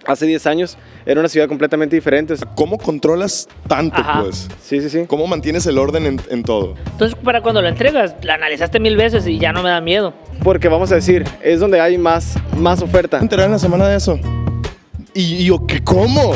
hace 10 años era una ciudad completamente diferente. ¿Cómo controlas tanto, Ajá. pues? Sí. ¿Cómo mantienes el orden en todo? Entonces, para cuando lo entregas, la analizaste 1000 veces y ya no me da miedo. Porque vamos a decir, es donde hay más oferta. ¿Me enteré en la semana de eso? Y yo, ¿qué? ¿Cómo?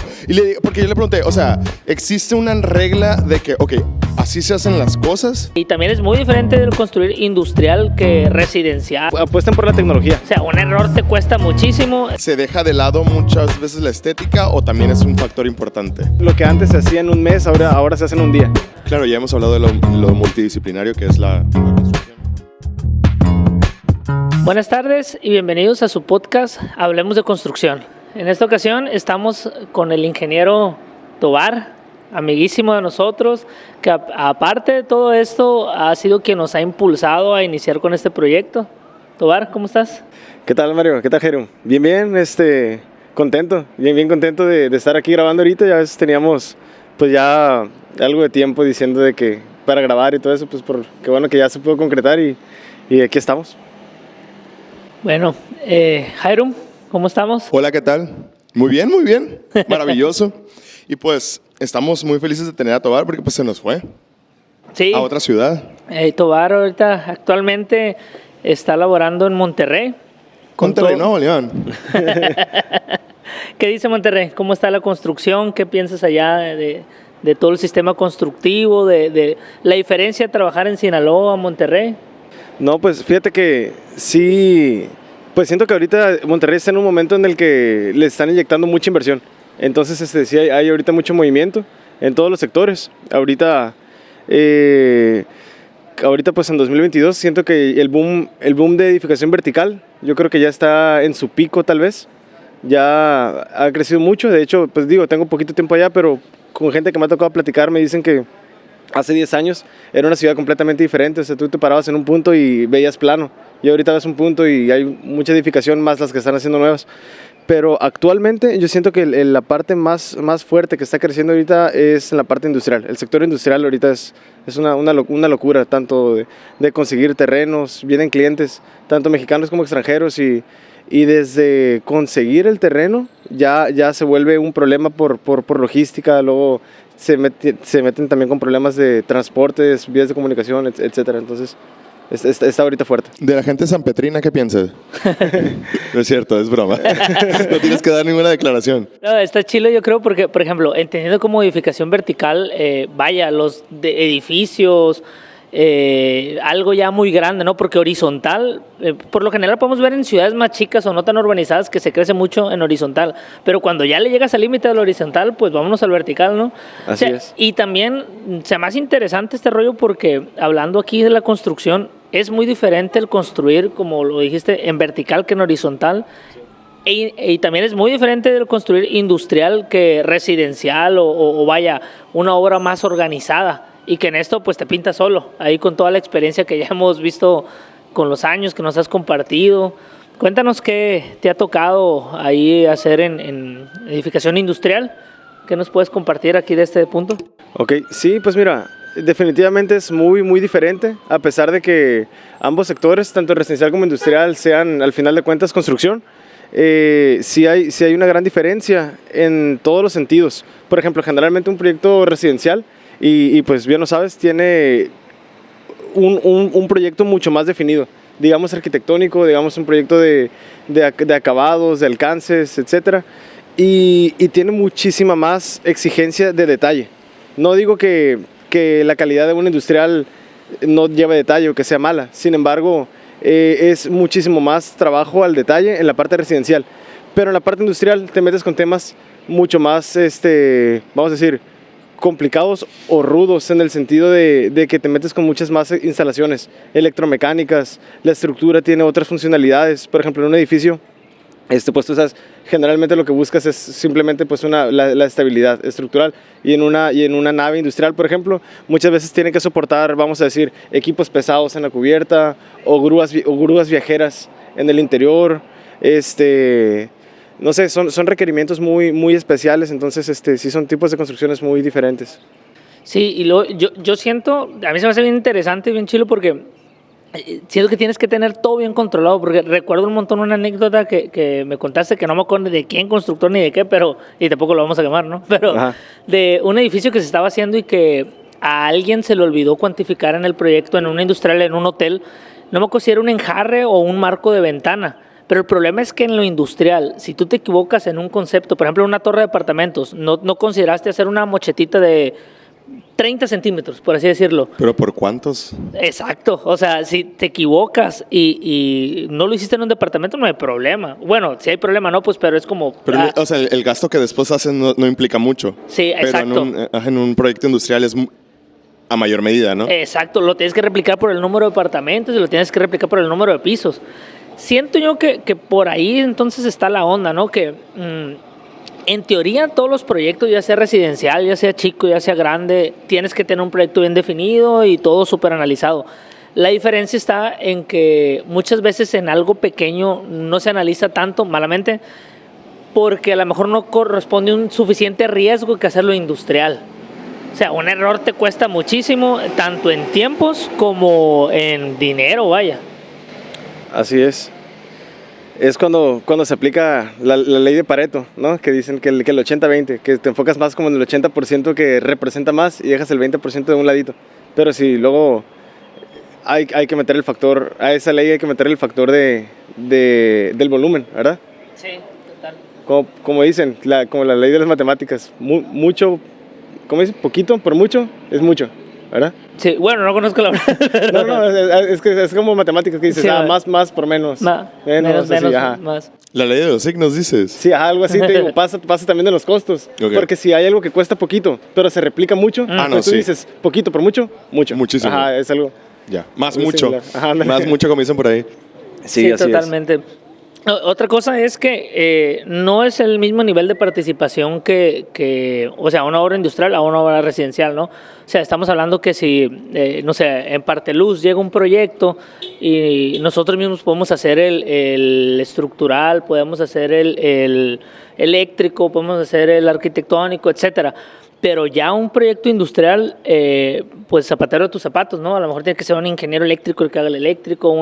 Porque yo le pregunté, o sea, ¿existe una regla de que, ok, así se hacen las cosas? Y también es muy diferente del construir industrial que residencial. Apuesten por la tecnología. O sea, un error te cuesta muchísimo. ¿Se deja de lado muchas veces la estética o también es un factor importante? Lo que antes se hacía en un mes, ahora se hace en un día. Claro, ya hemos hablado de lo multidisciplinario que es la construcción. Buenas tardes y bienvenidos a su podcast Hablemos de Construcción. En esta ocasión estamos con el ingeniero Tovar, amiguísimo de nosotros, que aparte de todo esto ha sido quien nos ha impulsado a iniciar con este proyecto. Tovar, ¿cómo estás? ¿Qué tal, Mario? ¿Qué tal, Jero? Bien, contento, bien contento de estar aquí grabando ahorita. Ya ves, teníamos pues ya algo de tiempo diciendo de que para grabar y todo eso, pues qué bueno que ya se pudo concretar y aquí estamos. Bueno, Jairum, ¿cómo estamos? Hola, ¿qué tal? Muy bien, maravilloso. Y pues estamos muy felices de tener a Tovar porque pues se nos fue Sí. a otra ciudad. Tovar ahorita actualmente está laborando en Monterrey. Monterrey, Nuevo León. ¿Qué dice Monterrey? ¿Cómo está la construcción? ¿Qué piensas allá de todo el sistema constructivo? De la diferencia de trabajar en Sinaloa, Monterrey. No, pues fíjate que sí, pues siento que ahorita Monterrey está en un momento en el que le están inyectando mucha inversión. Entonces sí hay ahorita mucho movimiento en todos los sectores. Ahorita pues en 2022 siento que el boom de edificación vertical, yo creo que ya está en su pico tal vez. Ya ha crecido mucho, de hecho, pues digo, tengo poquito tiempo allá, pero con gente que me ha tocado platicar me dicen que hace 10 años era una ciudad completamente diferente. O sea, tú te parabas en un punto y veías plano, y ahorita ves un punto y hay mucha edificación, más las que están haciendo nuevas. Pero actualmente yo siento que la parte más fuerte que está creciendo ahorita es en la parte industrial. El sector industrial ahorita es una locura, tanto de conseguir terrenos, vienen clientes, tanto mexicanos como extranjeros, y desde conseguir el terreno ya se vuelve un problema por logística. Luego se meten también con problemas de transportes, vías de comunicación, etcétera. Entonces está ahorita fuerte. De la gente sanpetrina, ¿qué piensas? No es cierto, es broma. No tienes que dar ninguna declaración. No, está chido, yo creo, porque, por ejemplo, entendiendo como edificación vertical, los de edificios, algo ya muy grande, ¿no? Porque horizontal, por lo general podemos ver en ciudades más chicas o no tan urbanizadas que se crece mucho en horizontal, pero cuando ya le llegas al límite del horizontal, pues vámonos al vertical, ¿no? Así es. Y también se me hace interesante este rollo porque hablando aquí de la construcción, es muy diferente el construir, como lo dijiste, en vertical que en horizontal. Y también es muy diferente el construir industrial que residencial o una obra más organizada, y que en esto pues te pintas solo, ahí con toda la experiencia que ya hemos visto con los años que nos has compartido. Cuéntanos qué te ha tocado ahí hacer en edificación industrial. ¿Qué nos puedes compartir aquí de este punto? Ok, sí, pues mira, definitivamente es muy diferente, a pesar de que ambos sectores, tanto residencial como industrial, sean al final de cuentas construcción. Sí hay una gran diferencia en todos los sentidos. Por ejemplo, generalmente un proyecto residencial, y pues bien lo sabes, tiene un proyecto mucho más definido, digamos arquitectónico, digamos un proyecto de acabados, de alcances, etcétera, y tiene muchísima más exigencia de detalle. No digo que la calidad de un industrial no lleve detalle o que sea mala, sin embargo, es muchísimo más trabajo al detalle en la parte residencial, pero en la parte industrial te metes con temas mucho más, vamos a decir, complicados o rudos, en el sentido de que te metes con muchas más instalaciones electromecánicas. La estructura tiene otras funcionalidades. Por ejemplo, en un edificio, pues tú sabes, generalmente lo que buscas es simplemente pues la estabilidad estructural, y en una nave industrial, por ejemplo, muchas veces tienen que soportar, vamos a decir, equipos pesados en la cubierta o grúas viajeras en el interior. No sé, son requerimientos muy especiales, entonces sí son tipos de construcciones muy diferentes. Sí, y luego yo siento, a mí se me hace bien interesante, bien chilo, porque siento que tienes que tener todo bien controlado, porque recuerdo un montón una anécdota que me contaste, que no me acuerdo de quién constructor ni de qué, pero, y tampoco lo vamos a quemar, ¿no? Pero Ajá. de un edificio que se estaba haciendo y que a alguien se le olvidó cuantificar en el proyecto, en una industrial, en un hotel, no me acuerdo si era un enjarre o un marco de ventana. Pero el problema es que en lo industrial, si tú te equivocas en un concepto, por ejemplo, en una torre de apartamentos, no consideraste hacer una mochetita de 30 centímetros, por así decirlo. ¿Pero por cuántos? Exacto, o sea, si te equivocas y no lo hiciste en un departamento, no hay problema. Bueno, si hay problema, no, pues, pero es como... Pero, o sea, el gasto que después hacen no implica mucho. Sí, exacto. Pero en un proyecto industrial es a mayor medida, ¿no? Exacto, lo tienes que replicar por el número de apartamentos y lo tienes que replicar por el número de pisos. Siento yo que por ahí entonces está la onda, ¿no? Que en teoría todos los proyectos, ya sea residencial, ya sea chico, ya sea grande, tienes que tener un proyecto bien definido y todo súper analizado. La diferencia está en que muchas veces en algo pequeño no se analiza tanto, malamente, porque a lo mejor no corresponde un suficiente riesgo que hacerlo industrial. O sea, un error te cuesta muchísimo, tanto en tiempos como en dinero, vaya. Así es. Es cuando se aplica la ley de Pareto, ¿no? Que dicen que el 80-20, que te enfocas más como en el 80% que representa más y dejas el 20% de un ladito. Pero si luego hay que meter el factor, a esa ley hay que meter el factor del volumen, ¿verdad? Sí, total. Como dicen, como la ley de las matemáticas, mucho, ¿cómo dicen? Poquito por mucho es mucho, ¿verdad? Sí, bueno, no conozco la verdad. No, es que es como matemáticas que dices, Sí, más por menos. Menos, así, ajá. más. La ley de los signos, dices. Sí, ajá, algo así, te digo, pasa también de los costos. Ok. Porque si hay algo que cuesta poquito, pero se replica mucho, no, pues tú sí. dices, poquito por mucho, mucho. Muchísimo. Ajá, es algo. Ya. Más Muy mucho. similar. Ajá, ándale. Más mucho, como dicen por ahí. Sí, totalmente. Otra cosa es que no es el mismo nivel de participación que, o sea, una obra industrial a una obra residencial, ¿no? O sea, estamos hablando que si, no sé, en Parteluz llega un proyecto y nosotros mismos podemos hacer el estructural, podemos hacer el eléctrico, podemos hacer el arquitectónico, etcétera. Pero ya un proyecto industrial, pues zapatero de tus zapatos, ¿no? A lo mejor tiene que ser un ingeniero eléctrico el que haga el eléctrico,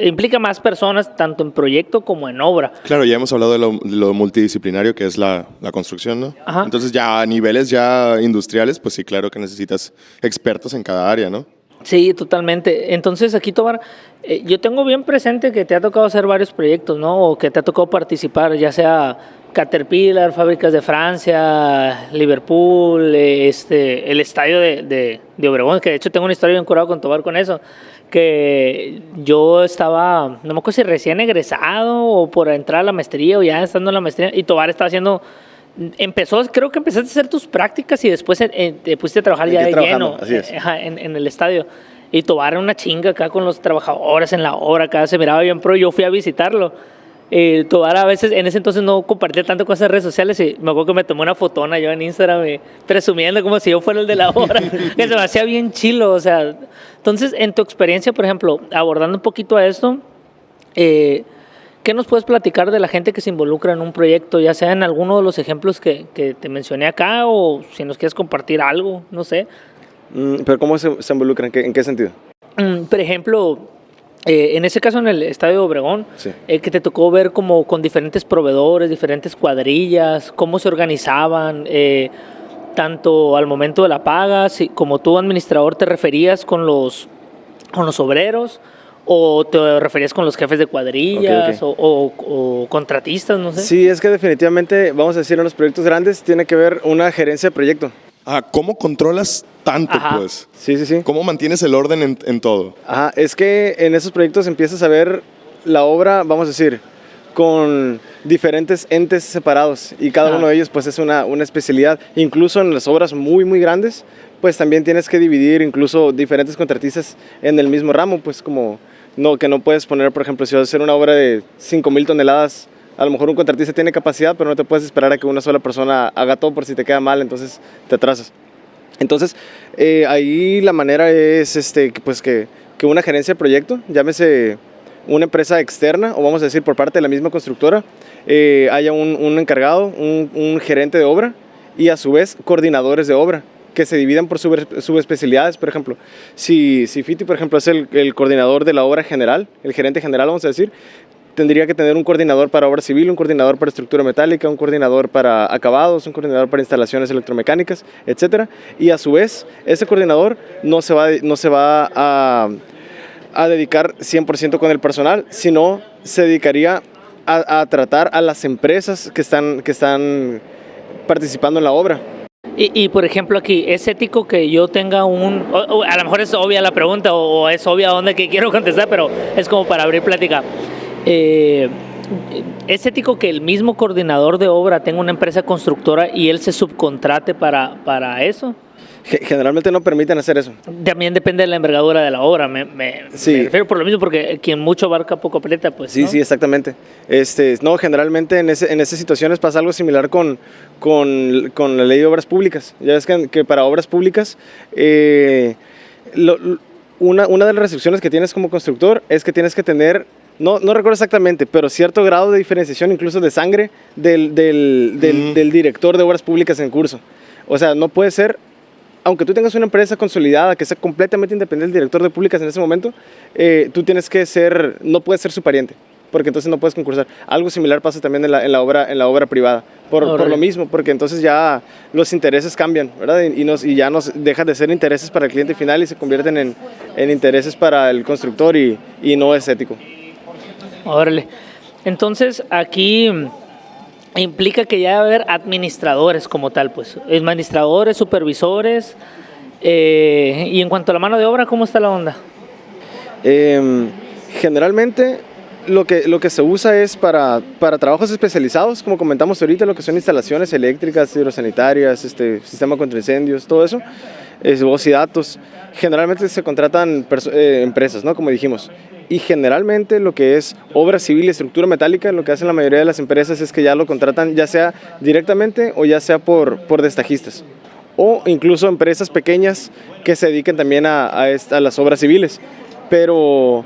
implica más personas tanto en proyecto como en obra. Claro, ya hemos hablado de lo multidisciplinario que es la construcción, ¿no? Ajá. Entonces ya a niveles ya industriales, pues sí, claro que necesitas expertos en cada área, ¿no? Sí, totalmente. Entonces aquí, Tobar, yo tengo bien presente que te ha tocado hacer varios proyectos, ¿no? O que te ha tocado participar, ya sea Caterpillar, Fábricas de Francia, Liverpool, el estadio de Obregón, que de hecho tengo una historia bien curada con Tobar con eso, que yo estaba, no me acuerdo si recién egresado o por entrar a la maestría o ya estando en la maestría, y Tobar estaba haciendo... creo que empezaste a hacer tus prácticas y después te pusiste a trabajar ya de lleno en el estadio. Y Tobar era una chinga acá con los trabajadores en la obra, acá se miraba bien pro. Yo fui a visitarlo. Tobar a veces, en ese entonces no compartía tanto cosas en redes sociales y me acuerdo que me tomé una fotona yo en Instagram presumiendo como si yo fuera el de la obra, que se me hacía bien chilo, o sea. Entonces, en tu experiencia, por ejemplo, abordando un poquito a esto, ¿qué nos puedes platicar de la gente que se involucra en un proyecto, ya sea en alguno de los ejemplos que te mencioné acá o si nos quieres compartir algo, no sé? Pero ¿cómo se involucran? ¿En qué sentido? Por ejemplo, en ese caso en el estadio de Obregón, Sí. que te tocó ver como con diferentes proveedores, diferentes cuadrillas, cómo se organizaban, tanto al momento de la paga, como tú administrador te referías con los obreros, ¿o te referías con los jefes de cuadrillas Ok. O contratistas, no sé? Sí, es que definitivamente, vamos a decir, en los proyectos grandes tiene que ver una gerencia de proyecto. ¿Cómo controlas tanto, Ajá. pues? Sí. ¿Cómo mantienes el orden en todo? Ajá, es que en esos proyectos empiezas a ver la obra, vamos a decir, con diferentes entes separados y cada uno de ellos pues es una especialidad. Incluso en las obras muy, muy grandes, pues también tienes que dividir incluso diferentes contratistas en el mismo ramo, pues como que no puedes poner, por ejemplo, si vas a hacer una obra de 5,000 toneladas, a lo mejor un contratista tiene capacidad, pero no te puedes esperar a que una sola persona haga todo por si te queda mal, entonces te atrasas. Entonces, ahí la manera es pues que una gerencia de proyecto, llámese una empresa externa o vamos a decir por parte de la misma constructora, haya un encargado, un gerente de obra y a su vez coordinadores de obra. que se dividan por subespecialidades. Por ejemplo, si Fiti, por ejemplo, es el coordinador de la obra general, el gerente general, vamos a decir, tendría que tener un coordinador para obra civil, un coordinador para estructura metálica, un coordinador para acabados, un coordinador para instalaciones electromecánicas, etcétera. Y a su vez, ese coordinador no se va a dedicar 100% con el personal, sino se dedicaría a tratar a las empresas que están participando en la obra. Y por ejemplo aquí, ¿es ético que yo tenga a lo mejor es obvia la pregunta o es obvia dónde que quiero contestar, pero es como para abrir plática? ¿Es ético que el mismo coordinador de obra tenga una empresa constructora y él se subcontrate para eso? Generalmente no permiten hacer eso. También depende de la envergadura de la obra, Sí. me refiero por lo mismo, porque quien mucho abarca poco aprieta, pues. Sí, ¿no? sí, exactamente. No, generalmente en esas situaciones pasa algo similar con la ley de obras públicas. Ya ves que para obras públicas, una de las restricciones que tienes como constructor es que tienes que tener, no recuerdo exactamente, pero cierto grado de diferenciación, incluso de sangre, del director de obras públicas en curso. O sea, no puede ser, aunque tú tengas una empresa consolidada que sea completamente independiente del director de públicas en ese momento, tú no puedes ser su pariente, porque entonces no puedes concursar. Algo similar pasa también en la obra privada, por lo mismo, porque entonces ya los intereses cambian, ¿verdad? Y ya dejan de ser intereses para el cliente final y se convierten en intereses para el constructor y no es ético. Órale. Entonces aquí implica que ya va a haber administradores como tal, pues. Administradores, supervisores. Y en cuanto a la mano de obra, ¿cómo está la onda? Generalmente lo que se usa es para trabajos especializados, como comentamos ahorita, lo que son instalaciones eléctricas, hidrosanitarias, sistema contra incendios, todo eso, voz y datos. Generalmente se contratan empresas, ¿no? Como dijimos. Y generalmente lo que es obra civil y estructura metálica, lo que hacen la mayoría de las empresas es que ya lo contratan ya sea directamente o ya sea por destajistas. O incluso empresas pequeñas que se dediquen también a las obras civiles. Pero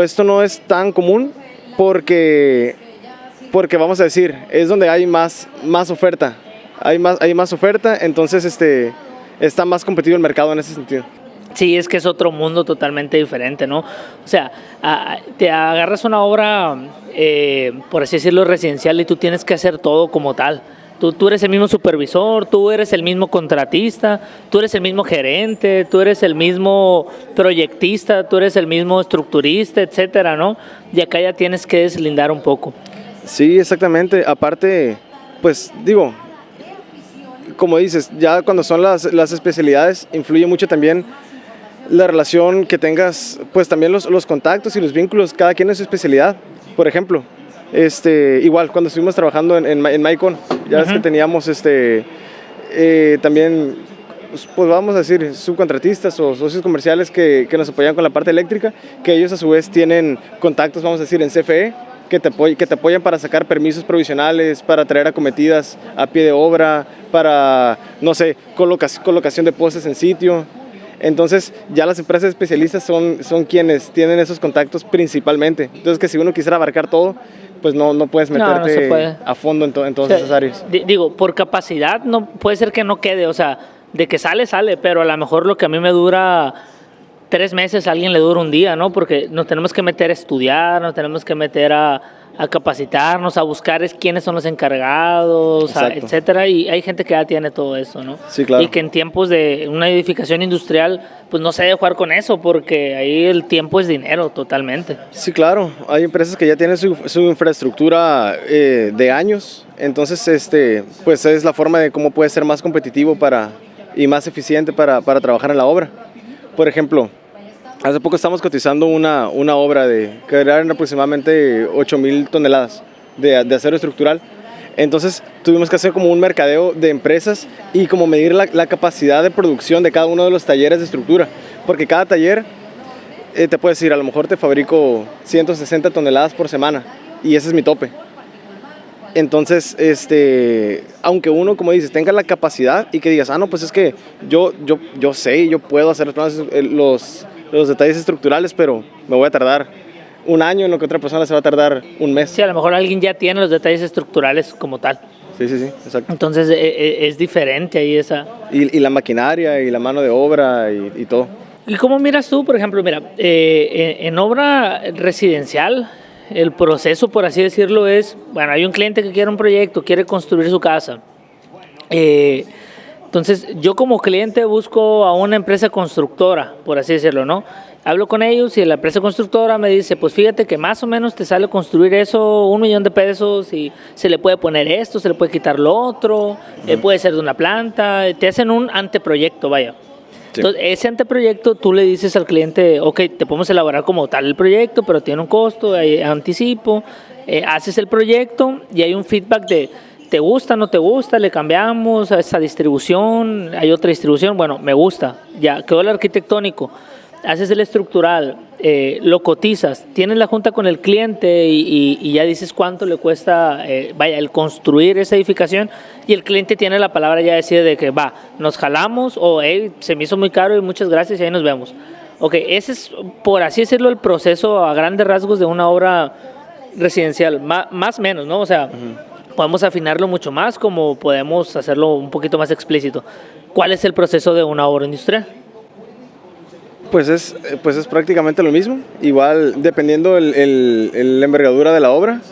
esto no es tan común porque vamos a decir, es donde hay más oferta. Hay más oferta, entonces está más competitivo el mercado en ese sentido. Sí, es que es otro mundo totalmente diferente, ¿no? O sea, te agarras una obra, por así decirlo, residencial y tú tienes que hacer todo como tal. Tú eres el mismo supervisor, tú eres el mismo contratista, tú eres el mismo gerente, tú eres el mismo proyectista, tú eres el mismo estructurista, etcétera, ¿no? Y acá ya tienes que deslindar un poco. Sí, exactamente. Aparte, pues digo, como dices, ya cuando son las especialidades, influye mucho también la relación que tengas, pues también los contactos y los vínculos, cada quien en su especialidad. Por ejemplo, igual cuando estuvimos trabajando en Maicon, ya ves que teníamos también, pues vamos a decir, subcontratistas o socios comerciales que nos apoyan con la parte eléctrica, que ellos a su vez tienen contactos, vamos a decir, en CFE, que te apoyan para sacar permisos provisionales, para traer acometidas a pie de obra, para, no sé, colocación de postes en sitio. Entonces ya las empresas especialistas son quienes tienen esos contactos principalmente. Entonces que si uno quisiera abarcar todo, pues no puedes meterte a fondo en todas esas áreas. Digo, por capacidad no puede ser que no quede, o sea, de que sale, pero a lo mejor lo que a mí me dura 3 meses, a alguien le dura un día, ¿no? Porque nos tenemos que meter a estudiar, nos tenemos que meter a capacitarnos, a buscar quiénes son los encargados, etcétera, y hay gente que ya tiene todo eso, ¿no? Sí, claro. Y que en tiempos de una edificación industrial, pues no se debe jugar con eso, porque ahí el tiempo es dinero totalmente. Sí, claro, hay empresas que ya tienen su infraestructura de años, entonces pues es la forma de cómo puede ser más competitivo y más eficiente para trabajar en la obra. Por ejemplo, hace poco estamos cotizando una obra que eran aproximadamente 8,000 toneladas de acero estructural. Entonces tuvimos que hacer como un mercadeo de empresas y como medir la capacidad de producción de cada uno de los talleres de estructura. Porque cada taller, te puede decir, a lo mejor te fabrico 160 toneladas por semana y ese es mi tope. Entonces, aunque uno, como dices, tenga la capacidad y que digas, no, pues es que yo sé, yo puedo hacer los detalles estructurales, pero me voy a tardar un año en lo que otra persona se va a tardar un mes. Sí, a lo mejor alguien ya tiene los detalles estructurales como tal. Sí, sí, sí, exacto. Entonces es diferente ahí esa... Y la maquinaria y la mano de obra y todo. ¿Y cómo miras tú, por ejemplo, mira, en obra residencial, el proceso, por así decirlo, es, bueno, hay un cliente que quiere un proyecto, quiere construir su casa. Entonces, yo como cliente busco a una empresa constructora, por así decirlo, ¿no? Hablo con ellos y la empresa constructora me dice, pues fíjate que más o menos te sale construir eso $1,000,000 y se le puede poner esto, se le puede quitar lo otro, puede ser de una planta, te hacen un anteproyecto, vaya. Sí. Entonces, ese anteproyecto tú le dices al cliente, ok, te podemos elaborar como tal el proyecto, pero tiene un costo, hay anticipo, haces el proyecto y hay un feedback de, ¿te gusta, no te gusta? Le cambiamos a esta distribución, hay otra distribución, bueno, me gusta, ya quedó el arquitectónico, haces el estructural, lo cotizas, tienes la junta con el cliente y ya dices cuánto le cuesta, el construir esa edificación y el cliente tiene la palabra ya decide de que va, nos jalamos o se me hizo muy caro y muchas gracias y ahí nos vemos. Ok, ese es, por así decirlo, el proceso a grandes rasgos de una obra residencial, más o menos, ¿no? O sea, podemos afinarlo mucho más como podemos hacerlo un poquito más explícito. ¿Cuál es el proceso de una obra industrial? Pues es prácticamente lo mismo, igual dependiendo la envergadura de la obra,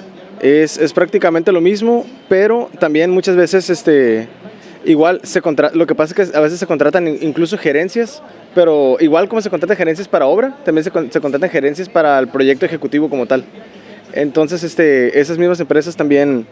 es prácticamente lo mismo, pero también muchas veces igual lo que pasa es que a veces se contratan incluso gerencias, pero igual como se contratan gerencias para obra, también se contratan gerencias para el proyecto ejecutivo como tal. Entonces esas mismas empresas también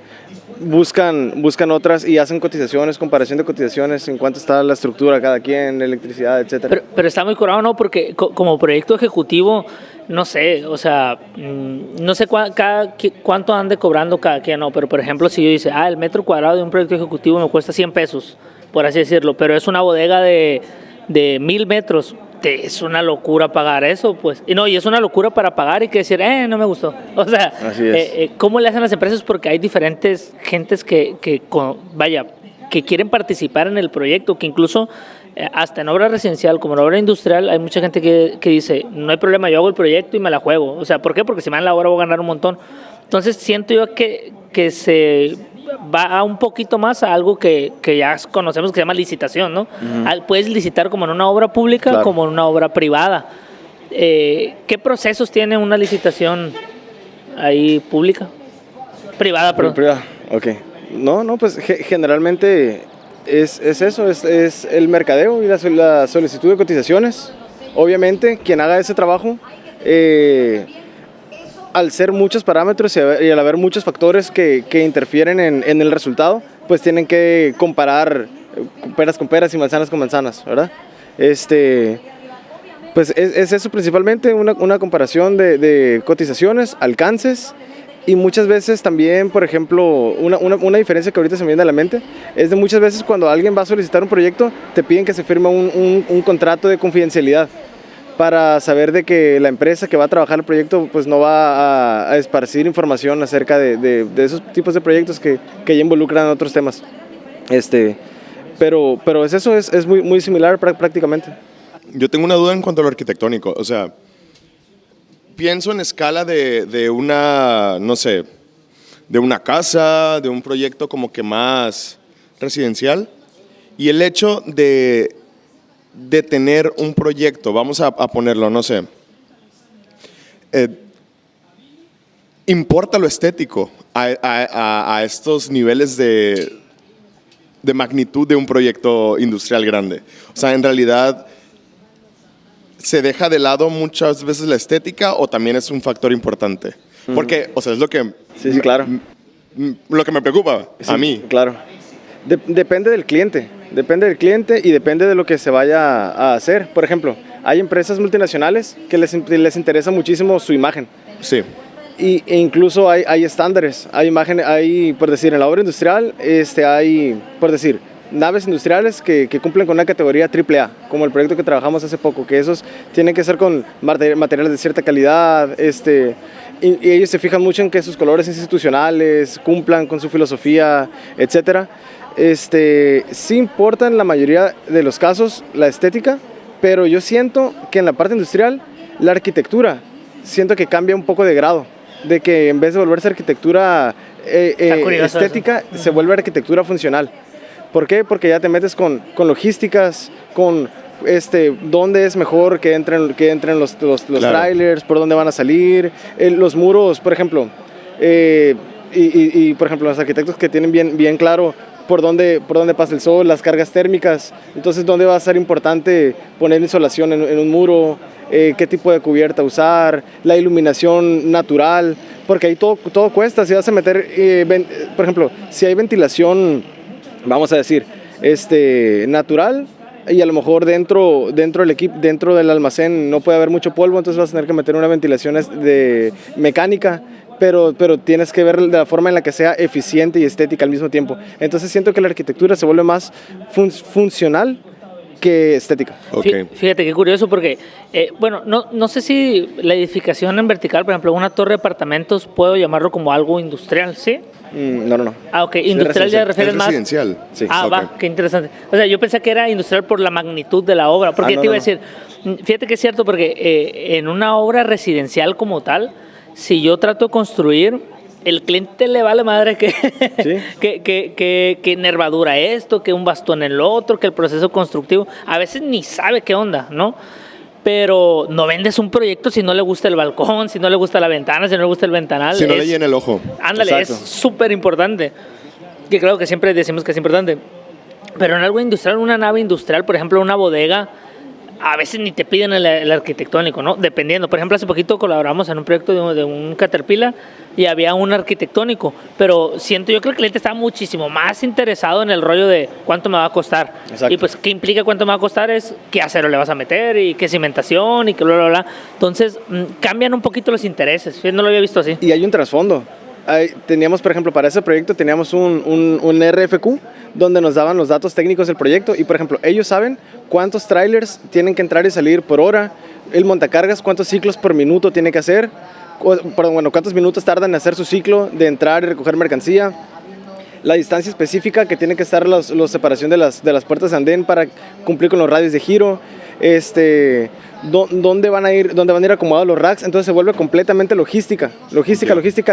buscan otras y hacen cotizaciones, comparación de cotizaciones en cuánto está la estructura cada quien, electricidad, etcétera. Pero está muy curado, ¿no? Porque como proyecto ejecutivo, no sé, o sea, no sé cuánto ande cobrando cada quien, no, pero por ejemplo, si yo dice, el metro cuadrado de un proyecto ejecutivo me cuesta $100, por así decirlo, pero es una bodega de 1,000 metros, es una locura pagar eso, pues. Y es una locura para pagar y que decir, no me gustó. O sea, ¿cómo le hacen las empresas? Porque hay diferentes gentes que quieren participar en el proyecto, que incluso hasta en obra residencial como en obra industrial hay mucha gente que dice, no hay problema, yo hago el proyecto y me la juego. O sea, ¿por qué? Porque si me dan la obra voy a ganar un montón. Entonces siento yo que se va un poquito más a algo que ya conocemos que se llama licitación, ¿no? Puedes licitar como en una obra pública, claro, como en una obra privada. ¿Qué procesos tiene una licitación ahí pública? Privada, perdón. Privada, ok. No, pues generalmente es eso, es el mercadeo y la solicitud de cotizaciones. Obviamente, quien haga ese trabajo, al ser muchos parámetros y al haber muchos factores que interfieren en el resultado, pues tienen que comparar peras con peras y manzanas con manzanas, ¿verdad? Pues es eso principalmente, una comparación de cotizaciones, alcances, y muchas veces también, por ejemplo, una diferencia que ahorita se me viene a la mente, es de muchas veces cuando alguien va a solicitar un proyecto, te piden que se firme un contrato de confidencialidad, para saber de que la empresa que va a trabajar el proyecto pues no va a esparcir información acerca de esos tipos de proyectos que ya involucran otros temas. Pero es muy, muy similar prácticamente. Yo tengo una duda en cuanto a lo arquitectónico, o sea, pienso en escala de una, no sé, de una casa, de un proyecto como que más residencial, y el hecho de tener un proyecto, vamos a ponerlo, no sé, importa lo estético a estos niveles de magnitud de un proyecto industrial grande. O sea, en realidad, ¿se deja de lado muchas veces la estética o también es un factor importante? Porque, o sea, es lo que... Sí, claro. Lo que me preocupa a mí. Claro. Depende del cliente y depende de lo que se vaya a hacer. Por ejemplo, hay empresas multinacionales que les interesa muchísimo su imagen. Sí. E incluso hay estándares, hay, por decir, en la obra industrial, hay, por decir, naves industriales que cumplen con una categoría AAA, como el proyecto que trabajamos hace poco, que esos tienen que ser con materiales de cierta calidad, y ellos se fijan mucho en que sus colores institucionales cumplan con su filosofía, etcétera. Sí importa en la mayoría de los casos la estética, pero yo siento que en la parte industrial la arquitectura siento que cambia un poco de grado, de que en vez de volverse arquitectura Está curioso estética se vuelve arquitectura funcional. ¿Por qué? Porque ya te metes con logísticas, con dónde es mejor que entren los Claro. trailers, por dónde van a salir, los muros, por ejemplo. Por ejemplo, los arquitectos que tienen bien claro por dónde pasa el sol, las cargas térmicas, entonces dónde va a ser importante poner insolación en un muro, qué tipo de cubierta usar, la iluminación natural, porque ahí todo cuesta. Si vas a meter, por ejemplo, si hay ventilación, vamos a decir, natural, y a lo mejor dentro del almacén no puede haber mucho polvo, entonces vas a tener que meter una ventilación mecánica, pero tienes que ver de la forma en la que sea eficiente y estética al mismo tiempo. Entonces siento que la arquitectura se vuelve más funcional que estética. Okay. Fíjate qué curioso porque, bueno, no sé si la edificación en vertical, por ejemplo, una torre de apartamentos, puedo llamarlo como algo industrial, ¿sí? No. Ah, ok, industrial ya refieres ¿Es más. residencial? Sí. Ah, Ok. va, qué interesante. O sea, yo pensé que era industrial por la magnitud de la obra, porque No, te iba a no. decir, fíjate que es cierto, porque en una obra residencial como tal, si yo trato de construir, el cliente le vale madre que, Sí. que nervadura esto, que un bastón en lo otro, que el proceso constructivo, a veces ni sabe qué onda, ¿no? Pero no vendes un proyecto si no le gusta el balcón, si no le gusta la ventana, si no le gusta el ventanal. Si no le llena el ojo. Ándale, Exacto. es súper importante. Que creo que siempre decimos que es importante. Pero en algo industrial, una nave industrial, por ejemplo, una bodega, a veces ni te piden el arquitectónico, ¿no? Dependiendo. Por ejemplo, hace poquito colaboramos en un proyecto de un Caterpillar y había un arquitectónico, pero siento yo que el cliente estaba muchísimo más interesado en el rollo de cuánto me va a costar. Exacto. Y pues, ¿qué implica cuánto me va a costar? Es qué acero le vas a meter y qué cimentación y qué bla, bla, bla. Entonces, cambian un poquito los intereses. Yo no lo había visto así. Y hay un trasfondo. Teníamos, por ejemplo, para ese proyecto teníamos un RFQ donde nos daban los datos técnicos del proyecto y, por ejemplo, ellos saben cuántos trailers tienen que entrar y salir por hora, el montacargas cuántos ciclos por minuto tiene que hacer, bueno, cuántos minutos tardan en hacer su ciclo de entrar y recoger mercancía, la distancia específica que tiene que estar la separación de las puertas de andén para cumplir con los radios de giro, dónde van a ir acomodados los racks. Entonces se vuelve completamente logística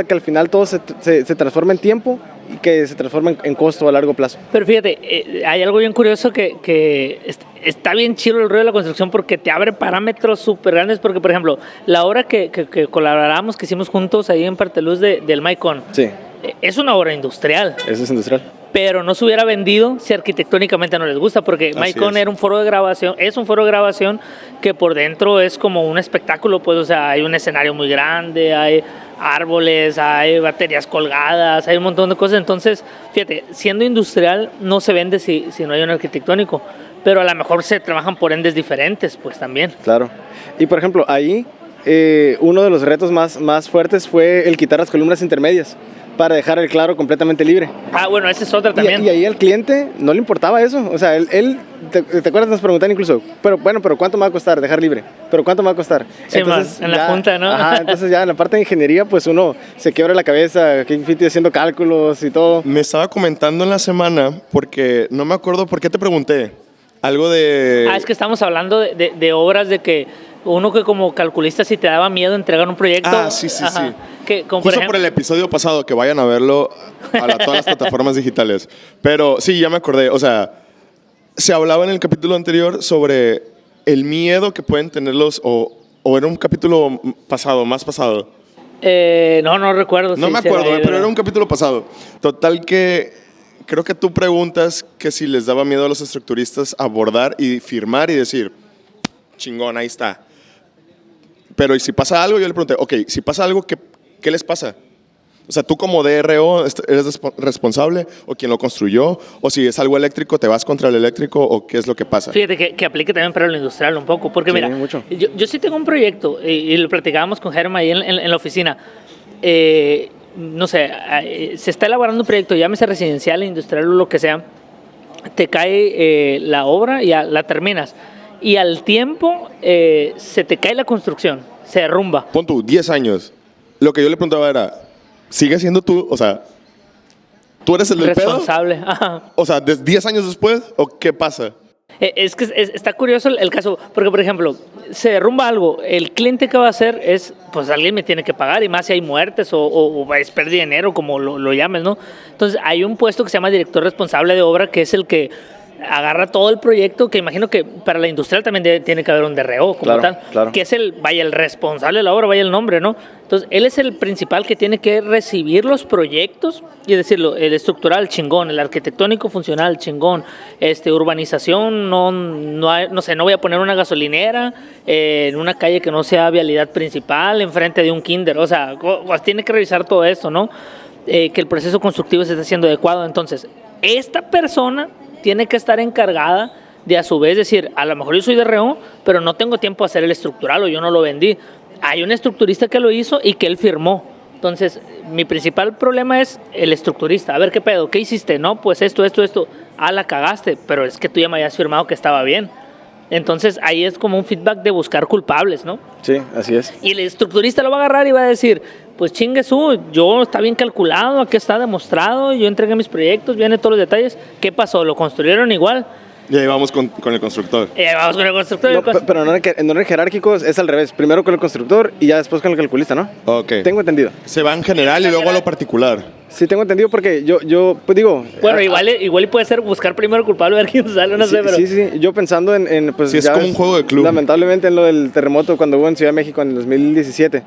que al final todo se transforma en tiempo y que se transforma en costo a largo plazo. Pero fíjate, hay algo bien curioso que está bien chido el rollo de la construcción porque te abre parámetros súper grandes. Porque, por ejemplo, la obra que colaboramos, que hicimos juntos ahí en Parteluz del Maicon, Sí, es una obra industrial. eso es industrial. Pero no se hubiera vendido si arquitectónicamente no les gusta, porque Maicon era un foro de grabación, es un foro de grabación que por dentro es como un espectáculo, pues, o sea, hay un escenario muy grande, hay árboles, hay baterías colgadas, hay un montón de cosas. Entonces, fíjate, siendo industrial no se vende si no hay un arquitectónico, pero a lo mejor se trabajan por endes diferentes, pues también. Claro. Y por ejemplo, ahí uno de los retos más fuertes fue el quitar las columnas intermedias para dejar el claro completamente libre. Ah, bueno, esa es otra también. Y ahí al cliente no le importaba eso. O sea, él ¿te acuerdas? Nos preguntaban incluso, pero ¿cuánto me va a costar dejar libre? ¿Pero cuánto me va a costar? Sí, entonces, en la junta, ¿no? Ajá, entonces ya en la parte de ingeniería, pues uno se quiebra la cabeza, haciendo cálculos y todo. Me estaba comentando en la semana, porque no me acuerdo por qué te pregunté. Algo de... Es que estamos hablando de obras de que uno que como calculista si te daba miedo entregar un proyecto. Sí. Que, como Justo por el episodio pasado, que vayan a verlo a todas las plataformas digitales. Pero sí, ya me acordé. O sea, se hablaba en el capítulo anterior sobre el miedo que pueden tener o era un capítulo pasado, más pasado. No recuerdo. No si me será acuerdo, ahí, pero era un capítulo pasado. Total que creo que tú preguntas que si les daba miedo a los estructuristas abordar y firmar y decir, chingón, ahí está. Pero ¿y si pasa algo? Yo le pregunté, ok, si pasa algo, ¿qué les pasa? O sea, tú como DRO eres responsable o quien lo construyó, o si es algo eléctrico, ¿te vas contra el eléctrico o qué es lo que pasa? Fíjate que aplique también para lo industrial un poco, porque Sí, mira, mucho. yo sí tengo un proyecto y lo platicábamos con Germa ahí en la oficina. No sé, se está elaborando un proyecto, llámese residencial, industrial o lo que sea, te cae la obra y ya la terminas. Y al tiempo se te cae la construcción, se derrumba. Pon tú, 10 años. Lo que yo le preguntaba era, ¿sigue siendo tú? O sea, ¿tú eres el del pedo? Responsable. Ajá. O sea, ¿10 años después o qué pasa? Es que está curioso el caso, porque por ejemplo, se derrumba algo, el cliente que va a hacer es, pues alguien me tiene que pagar, y más si hay muertes o es pérdida de dinero, como lo llames, ¿no? Entonces hay un puesto que se llama director responsable de obra, que es el que agarra todo el proyecto, que imagino que para la industrial también tiene que haber un DRO como tal, que es el responsable de la obra, vaya el nombre, ¿no? Entonces, él es el principal que tiene que recibir los proyectos y decirlo, el estructural, chingón, el arquitectónico funcional, chingón, urbanización, no sé, no voy a poner una gasolinera en una calle que no sea vialidad principal, enfrente de un kinder, o sea, tiene que revisar todo esto, ¿no? Que el proceso constructivo se esté haciendo adecuado. Entonces, esta persona tiene que estar encargada de a su vez decir, a lo mejor yo soy de DRO, pero no tengo tiempo de hacer el estructural o yo no lo vendí. Hay un estructurista que lo hizo y que él firmó. Entonces, mi principal problema es el estructurista. A ver, ¿qué pedo? ¿Qué hiciste? No, pues esto. Ah, la cagaste, pero es que tú ya me habías firmado que estaba bien. Entonces, ahí es como un feedback de buscar culpables, ¿no? Sí, así es. Y el estructurista lo va a agarrar y va a decir, pues chingue yo está bien calculado, aquí está demostrado, yo entregué mis proyectos, vienen todos los detalles. ¿Qué pasó? ¿Lo construyeron igual? Y ahí vamos con el constructor. Pero en orden jerárquico es al revés. Primero con el constructor y ya después con el calculista, ¿no? Ok. Tengo entendido. Se va en general y luego a lo particular. Sí, tengo entendido porque yo pues digo... Bueno, igual puede ser buscar primero el culpable, ver quién sale, no sé, pero... Sí, yo pensando en pues sí, es como un juego de club. Lamentablemente en lo del terremoto cuando hubo en Ciudad de México en el 2017...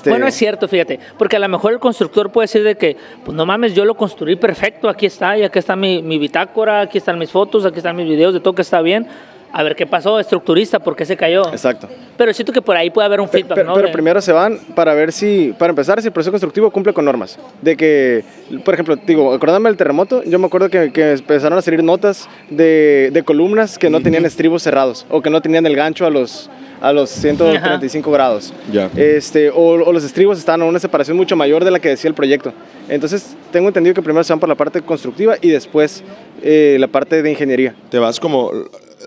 Bueno, es cierto, fíjate, porque a lo mejor el constructor puede decir de que, pues no mames, yo lo construí perfecto, aquí está, y aquí está mi bitácora, aquí están mis fotos, aquí están mis videos, de todo que está bien. A ver qué pasó, estructurista, ¿por qué se cayó? Exacto. Pero siento que por ahí puede haber un feedback, ¿no? Pero primero se van para ver para empezar, si el proceso constructivo cumple con normas. De que, por ejemplo, acordándome del terremoto, yo me acuerdo que empezaron a salir notas de columnas que no tenían estribos cerrados o que no tenían el gancho a los 135 grados. Ya. O los estribos estaban a una separación mucho mayor de la que decía el proyecto. Entonces, tengo entendido que primero se van por la parte constructiva y después la parte de ingeniería. Te vas como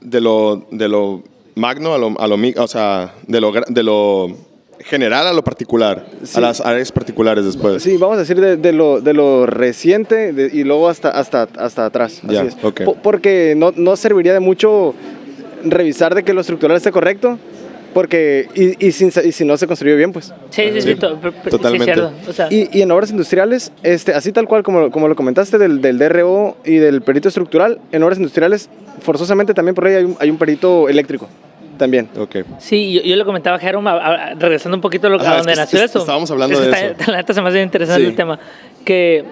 de lo magno a lo o sea, de lo general a lo particular, sí, a las áreas particulares después. Sí, vamos a decir de lo reciente y luego hasta atrás. Ya, así es. Okay. Porque no serviría de mucho revisar de que lo estructural esté correcto, porque y si no se construyó bien, pues. Sí, totalmente. Sí, o sea. Y en obras industriales, así tal cual como lo comentaste del DRO y del perito estructural, en obras industriales forzosamente también por ahí hay un perito eléctrico también. Okay. Sí, yo le comentaba a Jerome, regresando un poquito a donde nació eso. Estábamos hablando de eso. La neta se me hace interesante el tema, que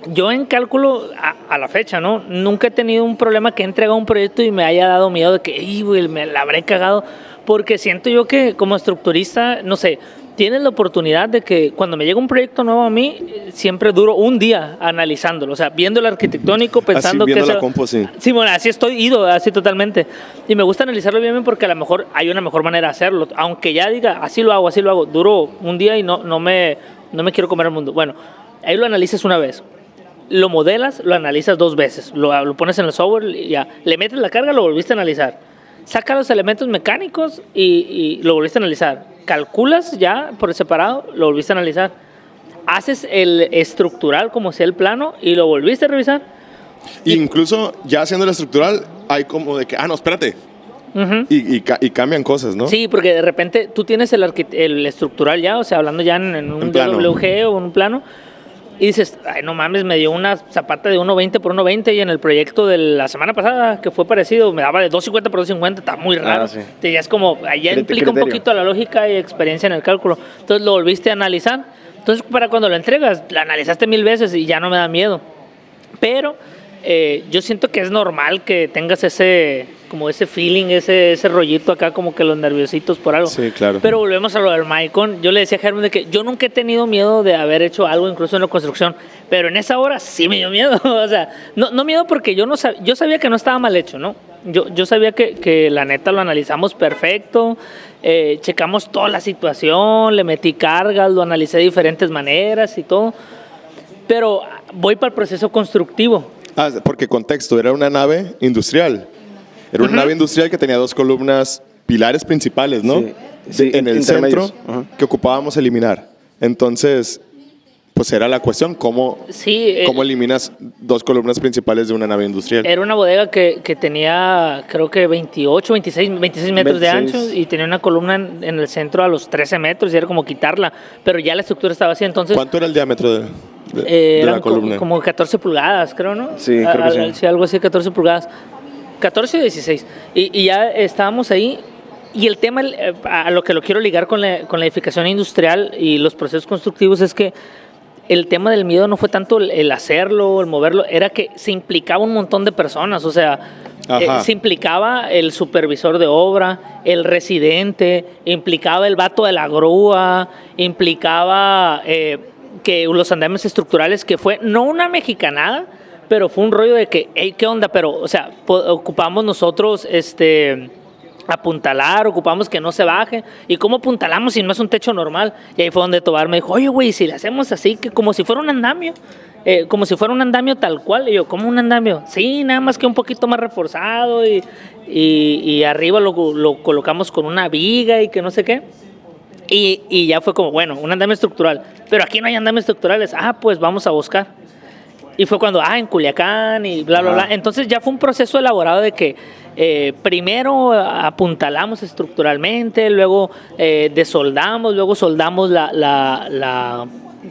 yo en cálculo, a la fecha, ¿no? Nunca he tenido un problema que he entregado un proyecto y me haya dado miedo de que, güey, me la habré cagado, porque siento yo que como estructurista, no sé, tienes la oportunidad de que cuando me llega un proyecto nuevo a mí, siempre duro un día analizándolo, o sea, viendo el arquitectónico, pensando así, viendo que... la compo, sí. Sí, bueno, así estoy ido, así totalmente. Y me gusta analizarlo bien porque a lo mejor hay una mejor manera de hacerlo. Aunque ya diga, así lo hago, duro un día y no me quiero comer el mundo. Bueno, ahí lo analizas una vez. Lo modelas, lo analizas 2 veces. Lo pones en el software y ya. Le metes la carga, lo volviste a analizar. Saca los elementos mecánicos y lo volviste a analizar. Calculas ya por separado, lo volviste a analizar. Haces el estructural como sea el plano y lo volviste a revisar. Incluso ya haciendo el estructural, hay como de que, no, espérate. Uh-huh. Y cambian cosas, ¿no? Sí, porque de repente tú tienes el estructural ya, o sea, hablando ya en un DWG o en un plano, y dices, ay, no mames, me dio una zapata de 1.20 por 1.20 y en el proyecto de la semana pasada, que fue parecido, me daba de 2.50 por 2.50, está muy raro. Sí. Ya es como, allá implica un poquito la lógica y experiencia en el cálculo. Entonces lo volviste a analizar. Entonces para cuando lo entregas, la analizaste 1000 veces y ya no me da miedo. Pero yo siento que es normal que tengas ese feeling, ese rollito acá, como que los nerviositos por algo. Sí, claro. Pero volvemos a lo del Maicon. Yo le decía a Germán de que yo nunca he tenido miedo de haber hecho algo, incluso en la construcción, pero en esa hora sí me dio miedo. O sea, no miedo porque yo sabía que no estaba mal hecho, ¿no? Yo sabía que la neta lo analizamos perfecto, checamos toda la situación, le metí cargas, lo analicé de diferentes maneras y todo, pero voy para el proceso constructivo. Porque contexto, era una nave industrial. Era una nave industrial que tenía 2 columnas, pilares principales, ¿no? Sí, en el centro, que ocupábamos eliminar. Entonces, pues era la cuestión, Sí, ¿cómo eliminas 2 columnas principales de una nave industrial? era una bodega que tenía, creo que 28, 26 metros de 26. ancho y tenía una columna en el centro a los 13 metros y era como quitarla, pero ya la estructura estaba así, entonces... ¿Cuánto era el diámetro de eran la columna? como 14 pulgadas, creo, ¿no? Sí, creo que sí. Sí, algo así, 14 pulgadas. 14 o 16. Y ya estábamos ahí. Y el tema, a lo que lo quiero ligar con la edificación industrial y los procesos constructivos, es que el tema del miedo no fue tanto el hacerlo, el moverlo, era que se implicaba un montón de personas, o sea, se implicaba el supervisor de obra, el residente, implicaba el vato de la grúa, implicaba que los andamios estructurales, que fue no una mexicanada, pero fue un rollo de que, hey, ¿qué onda? Pero, o sea, ocupamos nosotros, apuntalar, ocupamos que no se baje. ¿Y cómo apuntalamos si no es un techo normal? Y ahí fue donde Tobar me dijo, oye, güey, si le hacemos así, que como si fuera un andamio, como si fuera un andamio tal cual. Y yo, ¿cómo un andamio? Sí, nada más que un poquito más reforzado y arriba lo colocamos con una viga y que no sé qué. Y ya fue como, bueno, un andamio estructural. Pero aquí no hay andamios estructurales. Ah, pues vamos a buscar. Y fue cuando, en Culiacán y bla, bla, bla. Entonces ya fue un proceso elaborado de que primero apuntalamos estructuralmente, luego desoldamos, luego soldamos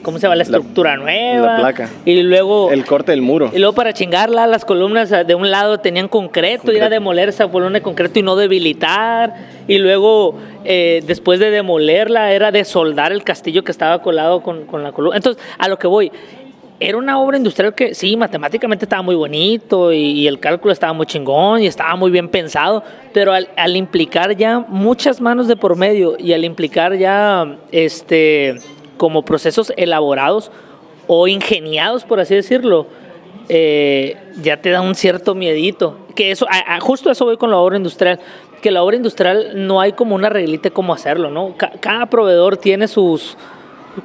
¿cómo se llama? La estructura nueva. La placa. Y luego... El corte del muro. Y luego para chingarla, las columnas de un lado tenían concreto. Y era demoler esa columna de concreto y no debilitar. Y luego, después de demolerla, era desoldar el castillo que estaba colado con la columna. Entonces, a lo que voy... Era una obra industrial que sí, matemáticamente estaba muy bonito y el cálculo estaba muy chingón y estaba muy bien pensado, pero al implicar ya muchas manos de por medio y al implicar ya como procesos elaborados o ingeniados, por así decirlo, ya te da un cierto miedito. Que eso, justo a eso voy con la obra industrial, que la obra industrial no hay como una reglita de cómo hacerlo, ¿no? Cada proveedor tiene sus...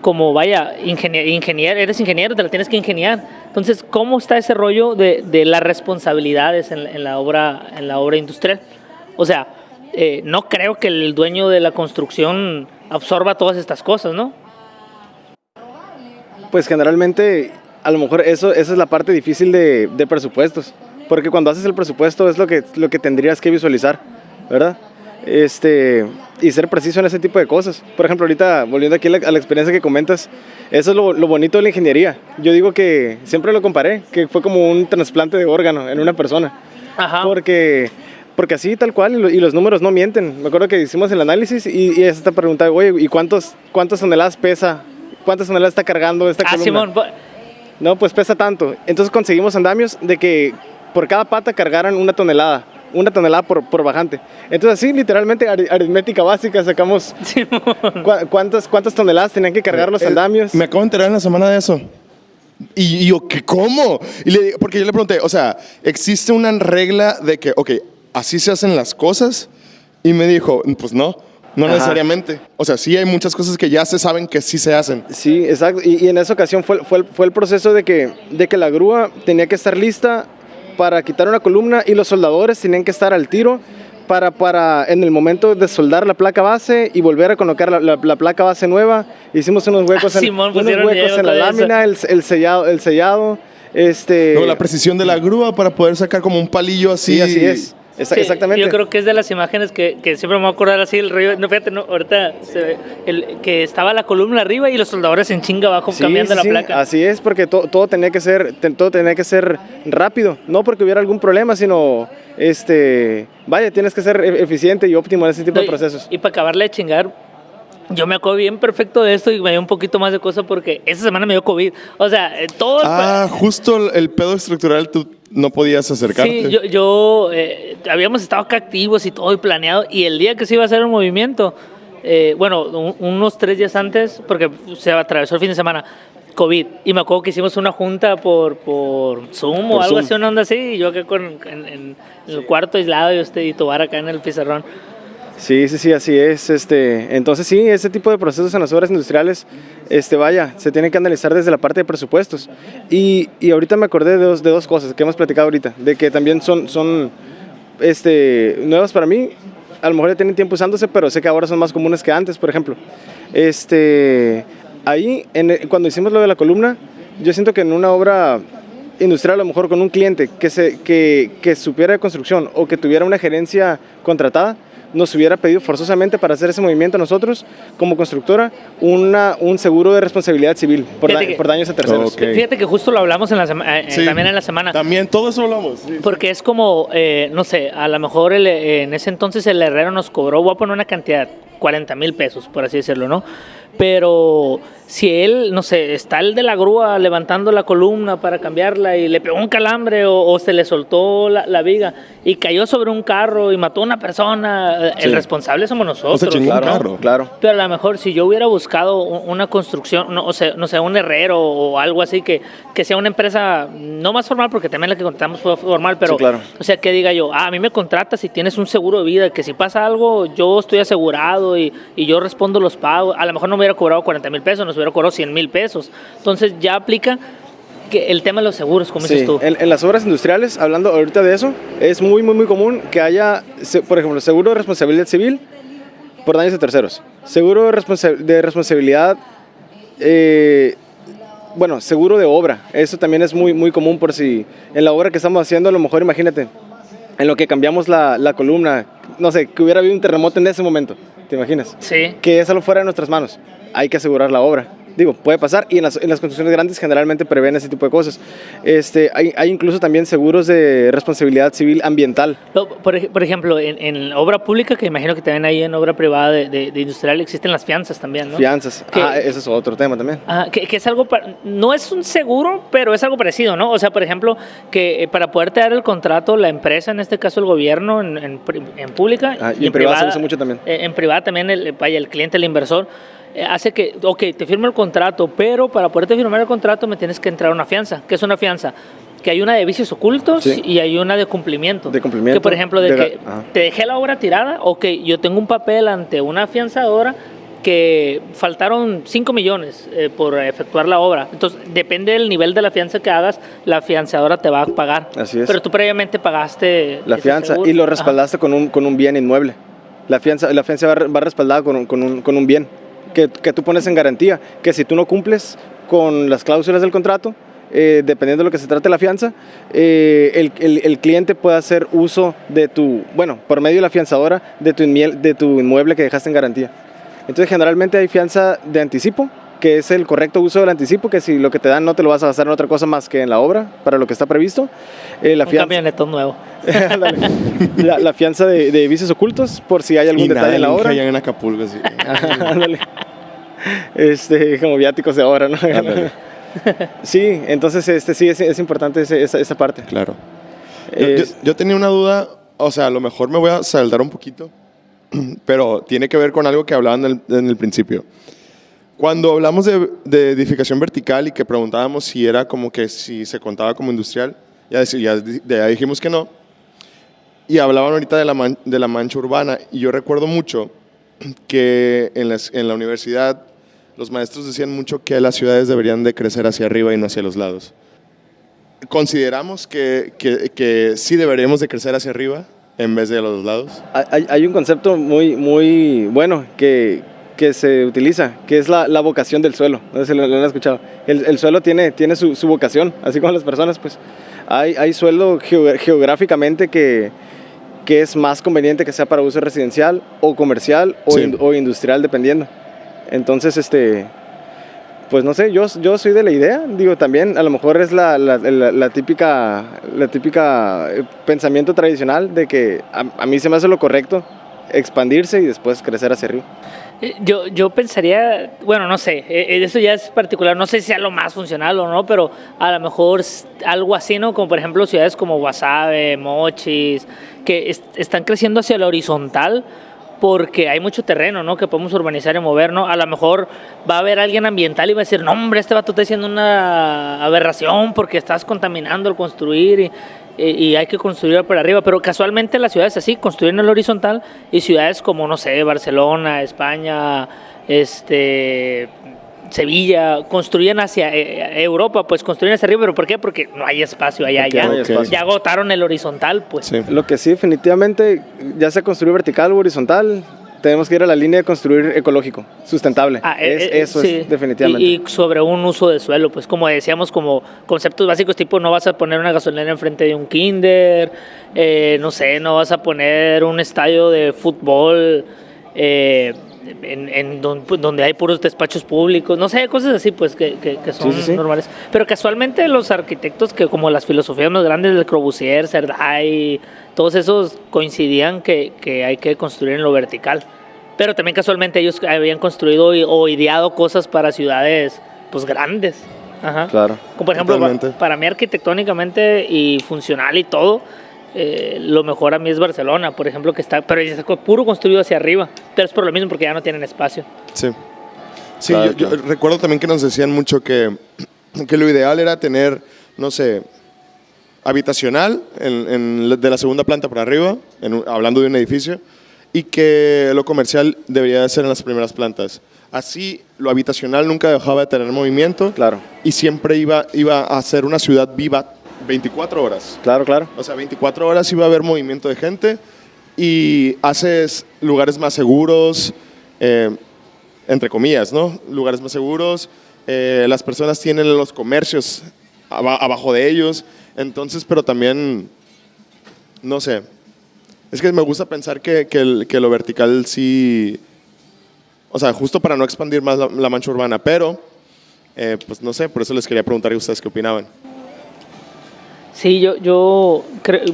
como vaya, eres ingeniero, te la tienes que ingeniar. Entonces, ¿cómo está ese rollo de las responsabilidades en la obra industrial? O sea, no creo que el dueño de la construcción absorba todas estas cosas, ¿no? Pues generalmente, a lo mejor esa es la parte difícil de presupuestos, porque cuando haces el presupuesto es lo que tendrías que visualizar, ¿verdad? Y ser preciso en ese tipo de cosas. Por ejemplo, ahorita, volviendo aquí a la experiencia que comentas, eso es lo bonito de la ingeniería. Yo digo que siempre lo comparé, que fue como un trasplante de órgano en una persona. Ajá. Porque así, tal cual, y los números no mienten. Me acuerdo que hicimos el análisis y esta pregunta, oye, ¿y cuántas toneladas pesa? ¿Cuántas toneladas está cargando esta columna? Simón. No, pues pesa tanto. Entonces conseguimos andamios de que por cada pata cargaran una tonelada por bajante. Entonces así, literalmente, aritmética básica, sacamos cuántas toneladas tenían que cargar los andamios. Me acabo de enterar en la semana de eso. Y yo, ¿qué, cómo? Porque yo le pregunté, o sea, ¿existe una regla de que, ok, así se hacen las cosas? Y me dijo, pues no necesariamente. O sea, sí hay muchas cosas que ya se saben que sí se hacen. Sí, exacto. Y en esa ocasión fue el proceso de que la grúa tenía que estar lista para quitar una columna y los soldadores tenían que estar al tiro para en el momento de soldar la placa base y volver a colocar la placa base nueva. Hicimos unos huecos en la lámina, el sellado. No, la precisión de la grúa para poder sacar como un palillo así. Sí, así es. Exactamente. Yo creo que es de las imágenes que siempre me voy a acordar así el rollo. No, fíjate, ahorita se ve que estaba la columna arriba y los soldadores en chinga abajo cambiando la placa. Así es, porque todo tenía que ser rápido, no porque hubiera algún problema, sino tienes que ser eficiente y óptimo en ese tipo de procesos. Y para acabarle de chingar, yo me acuerdo bien perfecto de esto y me dio un poquito más de cosa porque esa semana me dio COVID. O sea, todo... justo el pedo estructural, tú no podías acercarte. Sí, habíamos estado acá activos y todo y planeado, y el día que se iba a hacer el movimiento, unos 3 días antes, porque se atravesó el fin de semana, COVID, y me acuerdo que hicimos una junta por Zoom o algo así, una onda así, y yo acá en el cuarto aislado y Tobar acá en el pizarrón. Sí, así es. Entonces sí, ese tipo de procesos en las obras industriales, se tienen que analizar desde la parte de presupuestos. Y ahorita me acordé de dos cosas que hemos platicado ahorita, de que también son nuevas para mí. A lo mejor ya tienen tiempo usándose, pero sé que ahora son más comunes que antes. Por ejemplo, ahí, cuando hicimos lo de la columna, yo siento que en una obra industrial, a lo mejor con un cliente que supiera de construcción o que tuviera una gerencia contratada, nos hubiera pedido forzosamente para hacer ese movimiento a nosotros, como constructora, un seguro de responsabilidad civil por daños a terceros. Ok. Fíjate que justo lo hablamos Sí. también en la semana. También todo eso hablamos. Sí. Porque es como, no sé, a lo mejor en ese entonces el herrero nos cobró, voy a poner una cantidad, 40,000 pesos, por así decirlo, ¿no? Pero si él, no sé, está el de la grúa levantando la columna para cambiarla y le pegó un calambre o se le soltó la viga y cayó sobre un carro y mató a una persona, Sí. el responsable somos nosotros. O sea, chingó un Claro, carro. claro. Pero a lo mejor si yo hubiera buscado una construcción, no sé, un herrero o algo así que sea una empresa no más formal, porque también la que contratamos fue formal, pero Sí, claro. o sea, que diga yo, a mí me contratas si tienes un seguro de vida, que si pasa algo yo estoy asegurado y yo respondo los pagos, a lo mejor no me hubiera cobrado 40,000 pesos, nos hubiera cobrado 100,000 pesos. Entonces ya aplica que el tema de los seguros, como dices Sí, tú. en las obras industriales, hablando ahorita de eso, es muy, muy, muy común que haya, por ejemplo, seguro de responsabilidad civil por daños a terceros, seguro de responsabilidad, bueno, seguro de obra. Eso también es muy, muy común por si en la obra que estamos haciendo, a lo mejor imagínate, en lo que cambiamos la columna, no sé, que hubiera habido un terremoto en ese momento, ¿te imaginas? Sí. Que eso fuera de nuestras manos. Hay que asegurar la obra. Digo, puede pasar y en las construcciones grandes generalmente prevén ese tipo de cosas. Hay incluso también seguros de responsabilidad civil ambiental. No, por ejemplo, en obra pública, que imagino que también ahí en obra privada de industrial existen las fianzas también, ¿no? Fianzas. Que- Ese es otro tema también. Que es algo, no es un seguro, pero es algo parecido, ¿no? O sea, por ejemplo, que para poderte dar el contrato, la empresa, en este caso el gobierno, en pública Y en privada se usa mucho también. En privada también, el cliente, el inversor, hace que, ok, te firmo el contrato, pero para poderte firmar el contrato me tienes que entrar a una fianza. ¿Qué es una fianza? Que hay una de vicios ocultos Sí. y hay una de cumplimiento. De cumplimiento. Que, por ejemplo, Ajá. te dejé la obra tirada, ok, yo tengo un papel ante una afianzadora que faltaron 5 millones por efectuar la obra. Entonces, depende del nivel de la fianza que hagas, la afianzadora te va a pagar. Así es. Pero tú previamente pagaste La ese fianza seguro. y lo Ajá. respaldaste con un bien inmueble. La fianza va respaldada con un bien que tú pones en garantía, que si tú no cumples con las cláusulas del contrato, dependiendo de lo que se trate la fianza, el cliente puede hacer uso de por medio de la afianzadora, de tu inmueble que dejaste en garantía. Entonces generalmente hay fianza de anticipo, que es el correcto uso del anticipo, que si lo que te dan no te lo vas a gastar en otra cosa más que en la obra, para lo que está previsto. La Un fianza, camionetón nuevo. Ándale. la fianza de vicios ocultos, por si hay algún Y detalle nada, en la obra. allá en Acapulco, así. Ándale. Como viáticos de ahora, ¿no? Ándale. Sí, entonces sí es importante esa parte. Claro. Es- Yo tenía una duda, o sea, a lo mejor me voy a saldar un poquito, pero tiene que ver con algo que hablaban en el principio. Cuando hablamos de edificación vertical y que preguntábamos si era como que si se contaba como industrial, ya dijimos que no. Y hablaban ahorita de la mancha urbana. Y yo recuerdo mucho que en la universidad los maestros decían mucho que las ciudades deberían de crecer hacia arriba y no hacia los lados. ¿Consideramos que sí deberíamos de crecer hacia arriba en vez de a los lados? hay un concepto muy, muy bueno que se utiliza, que es la vocación del suelo. No sé si lo han escuchado. El suelo tiene su vocación, así como las personas, pues. Hay suelo geográficamente que es más conveniente que sea para uso residencial o comercial Sí. o industrial, dependiendo. Entonces, pues no sé, yo soy de la idea, digo, también a lo mejor es la típica pensamiento tradicional de que a mí se me hace lo correcto expandirse y después crecer hacia arriba. Yo pensaría, bueno, no sé, eso ya es particular, no sé si sea lo más funcional o no, pero a lo mejor algo así, ¿no? Como por ejemplo ciudades como Guasave, Mochis, que están creciendo hacia la horizontal porque hay mucho terreno, ¿no? Que podemos urbanizar y mover, ¿no? A lo mejor va a haber alguien ambiental y va a decir, no, hombre, este vato está haciendo una aberración porque estás contaminando al construir y hay que construir por arriba, pero casualmente las ciudades así construyen en el horizontal y ciudades como, no sé, Barcelona, España, Sevilla, construyen hacia Europa, pues construyen hacia arriba, pero ¿por qué? Porque no hay espacio allá, Porque no hay espacio. ya agotaron el horizontal, pues. Sí. Lo que sí, definitivamente, ya sea construir vertical o horizontal, tenemos que ir a la línea de construir ecológico, sustentable. Eso sí. es definitivamente. Y sobre un uso de suelo, pues como decíamos, como conceptos básicos, tipo no vas a poner una gasolinera enfrente de un kinder, no sé, no vas a poner un estadio de fútbol donde hay puros despachos públicos, no sé, cosas así pues que son sí. normales. Pero casualmente los arquitectos que como las filosofías más grandes del Corbusier, Serdai, todos esos coincidían que hay que construir en lo vertical. Pero también casualmente ellos habían construido o ideado cosas para ciudades pues grandes. Ajá. Claro. Como por ejemplo, Totalmente. para mí arquitectónicamente y funcional y todo, lo mejor a mí es Barcelona, por ejemplo, que está, pero está puro construido hacia arriba, pero es por lo mismo porque ya no tienen espacio. Sí. Sí, Claro, yo recuerdo también que nos decían mucho que lo ideal era tener, no sé, habitacional de la segunda planta para arriba, hablando de un edificio, y que lo comercial debería de ser en las primeras plantas. Así, lo habitacional nunca dejaba de tener movimiento, Claro. y siempre iba a ser una ciudad viva 24 horas. Claro, claro. O sea, 24 horas iba a haber movimiento de gente y haces lugares más seguros, entre comillas, ¿no? Lugares más seguros, las personas tienen los comercios abajo de ellos, entonces, pero también, no sé, es que me gusta pensar que lo vertical sí, o sea, justo para no expandir más la mancha urbana, pero, pues no sé, por eso les quería preguntar a ustedes qué opinaban. Sí, yo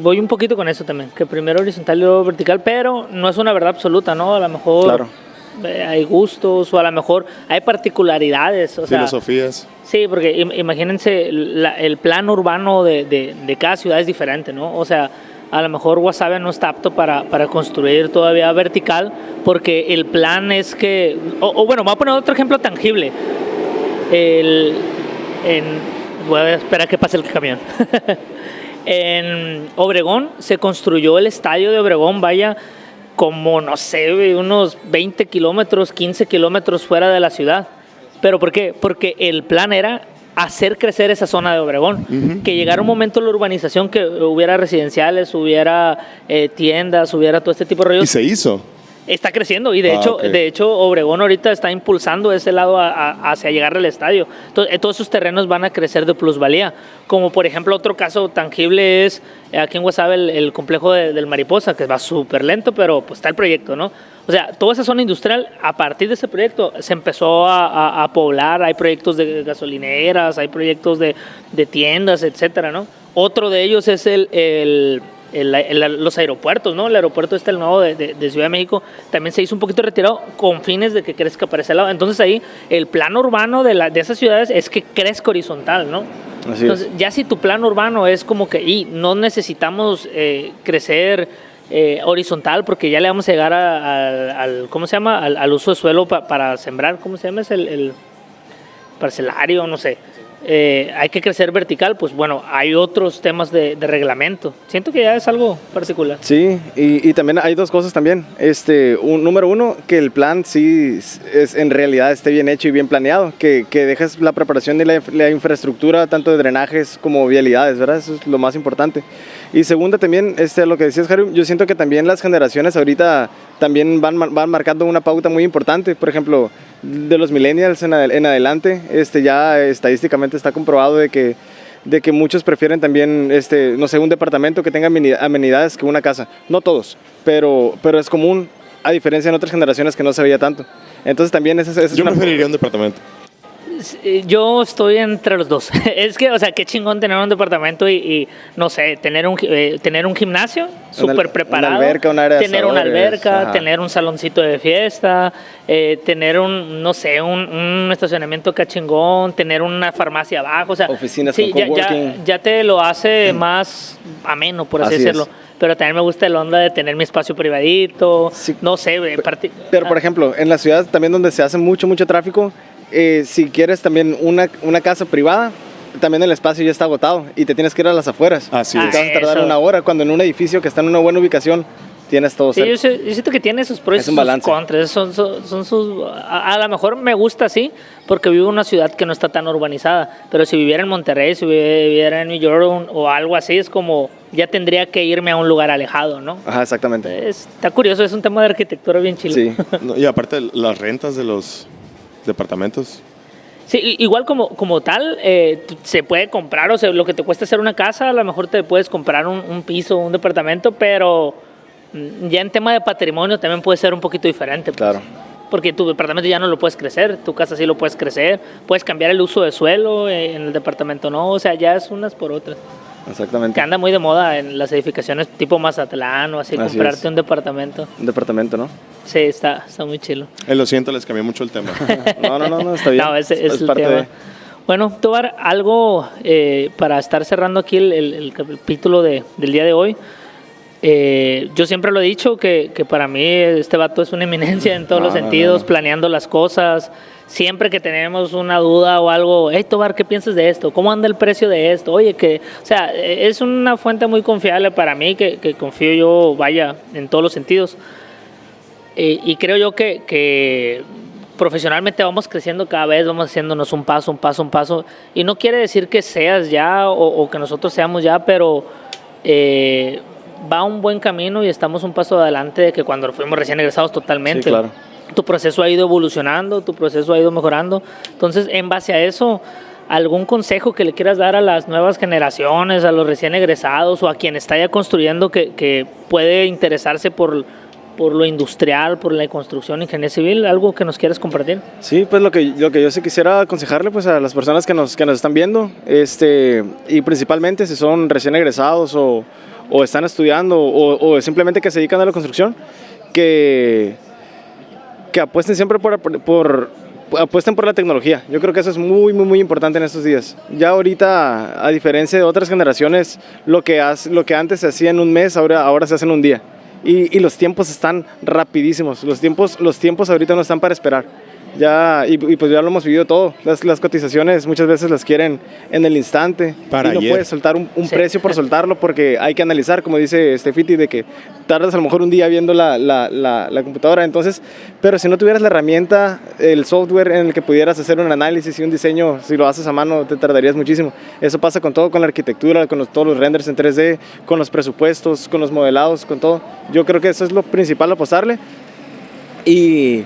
voy un poquito con eso también, que primero horizontal y luego vertical, pero no es una verdad absoluta, ¿no? A lo mejor Claro. hay gustos o a lo mejor hay particularidades. O Filosofías. sea, sí, porque imagínense, el plan urbano de cada ciudad es diferente, ¿no? O sea, a lo mejor Guasave no está apto para construir todavía vertical porque el plan es que... bueno, voy a poner otro ejemplo tangible. Voy a esperar que pase el camión. En Obregón se construyó el estadio de Obregón, vaya, como, no sé, unos 20 kilómetros, 15 kilómetros fuera de la ciudad. ¿Pero por qué? Porque el plan era hacer crecer esa zona de Obregón. Que llegara un momento en la urbanización que hubiera residenciales, hubiera tiendas, hubiera todo este tipo de rollos. Y se hizo. Está creciendo y de hecho Obregón ahorita está impulsando ese lado hacia llegar al estadio. Entonces, todos esos terrenos van a crecer de plusvalía. Como por ejemplo otro caso tangible es aquí en Guasave el complejo del Mariposa, que va súper lento, pero pues está el proyecto, ¿no? O sea, toda esa zona industrial, a partir de ese proyecto, se empezó a poblar. Hay proyectos de gasolineras, hay proyectos de tiendas, etcétera, ¿no? Otro de ellos es los aeropuertos, ¿no? El aeropuerto el nuevo de Ciudad de México también se hizo un poquito retirado con fines de que crezca para ese lado. Entonces ahí el plan urbano de esas ciudades es que crezca horizontal, ¿no? Así Entonces es. ya si tu plan urbano es como que no necesitamos crecer horizontal porque ya le vamos a llegar al ¿cómo se llama? Al uso de suelo para sembrar, ¿cómo se llama? Es el parcelario, no sé. Hay que crecer vertical, pues bueno, hay otros temas de reglamento. Siento que ya es algo particular. Sí, y también hay dos cosas también. Número uno, que el plan sí en realidad esté bien hecho y bien planeado, que dejes la preparación de la infraestructura, tanto de drenajes como vialidades, ¿verdad? Eso es lo más importante. Y segunda también, lo que decías, Haru, yo siento que también las generaciones ahorita también van marcando una pauta muy importante. Por ejemplo, de los millennials en adelante, ya estadísticamente está comprobado de que muchos prefieren también, no sé, un departamento que tenga amenidades que una casa. No todos, pero es común, a diferencia en otras generaciones que no se veía tanto. Entonces también Yo preferiría un departamento. Yo estoy entre los dos. Es que, o sea, qué chingón tener un departamento y no sé, tener un gimnasio súper preparado. Una alberca, un área de tener una asadores, alberca, ajá. tener un saloncito de fiesta, tener no sé, un estacionamiento acá chingón, tener una farmacia abajo, o sea, oficinas sí, con coworking. ya te lo hace más ameno, por así decirlo. es. Pero también me gusta el onda de tener mi espacio privadito, Sí. no sé, Pero por ejemplo, en las ciudades también donde se hace mucho tráfico, si quieres también una casa privada, también el espacio ya está agotado y te tienes que ir a las afueras. Así Y es. te vas a tardar Eso. una hora, cuando en un edificio que está en una buena ubicación tienes todo Sí, cerca. yo siento que tiene sus pros y Es un sus balance. contras. Son sus, a lo mejor me gusta así, porque vivo en una ciudad que no está tan urbanizada. Pero si viviera en Monterrey, si viviera en New York o algo así, es como ya tendría que irme a un lugar alejado, ¿no? Ajá, exactamente. Está curioso, es un tema de arquitectura bien chido. Sí. No, y aparte, las rentas de los departamentos. Sí, igual como tal, se puede comprar, o sea, lo que te cuesta hacer una casa, a lo mejor te puedes comprar un piso, un departamento, pero ya en tema de patrimonio también puede ser un poquito diferente. Pues. Claro. Porque tu departamento ya no lo puedes crecer, tu casa sí lo puedes crecer, puedes cambiar el uso de suelo, en el departamento no, o sea, ya es unas por otras. Exactamente. Que anda muy de moda en las edificaciones tipo Mazatlán o así, comprarte es. un departamento. Un departamento, ¿no? Sí, está muy chilo. Lo siento, les cambié mucho el tema. No, está bien. No, ese es el parte tema. de... Bueno, Tobar, algo para estar cerrando aquí el capítulo del día de hoy. Yo siempre lo he dicho que para mí este vato es una eminencia en todos los sentidos, planeando las cosas. Siempre que tenemos una duda o algo, hey Tobar, ¿qué piensas de esto? ¿Cómo anda el precio de esto? Oye, o sea, es una fuente muy confiable para mí, que confío yo, vaya, en todos los sentidos. Y creo yo que profesionalmente vamos creciendo cada vez, vamos haciéndonos un paso. Y no quiere decir que seas ya o que nosotros seamos ya, pero va un buen camino y estamos un paso adelante de que cuando fuimos recién egresados totalmente. Sí, claro. Tu proceso ha ido evolucionando, tu proceso ha ido mejorando. Entonces, en base a eso, ¿algún consejo que le quieras dar a las nuevas generaciones, a los recién egresados o a quien está ya construyendo que puede interesarse por lo industrial, por la construcción, ingeniería civil? ¿Algo que nos quieras compartir? Sí, pues lo que yo sí quisiera aconsejarle pues a las personas que nos están viendo, y principalmente si son recién egresados o están estudiando o simplemente que se dedican a la construcción, que apuesten siempre apuesten por la tecnología. Yo creo que eso es muy importante en estos días. Ya ahorita, a diferencia de otras generaciones, lo que antes se hacía en un mes, ahora se hace en un día. Y los tiempos están rapidísimos. Los tiempos ahorita no están para esperar. Pues ya lo hemos vivido todo. Las cotizaciones muchas veces las quieren en el instante. Para y no ayer. puedes soltar un precio por soltarlo porque hay que analizar, como dice Fiti, de que tardas a lo mejor un día viendo la computadora. Entonces, pero si no tuvieras la herramienta, el software en el que pudieras hacer un análisis y un diseño, si lo haces a mano te tardarías muchísimo. Eso pasa con todo, con la arquitectura, con todos los renders en 3D, con los presupuestos, con los modelados, con todo. Yo creo que eso es lo principal, apostarle. Y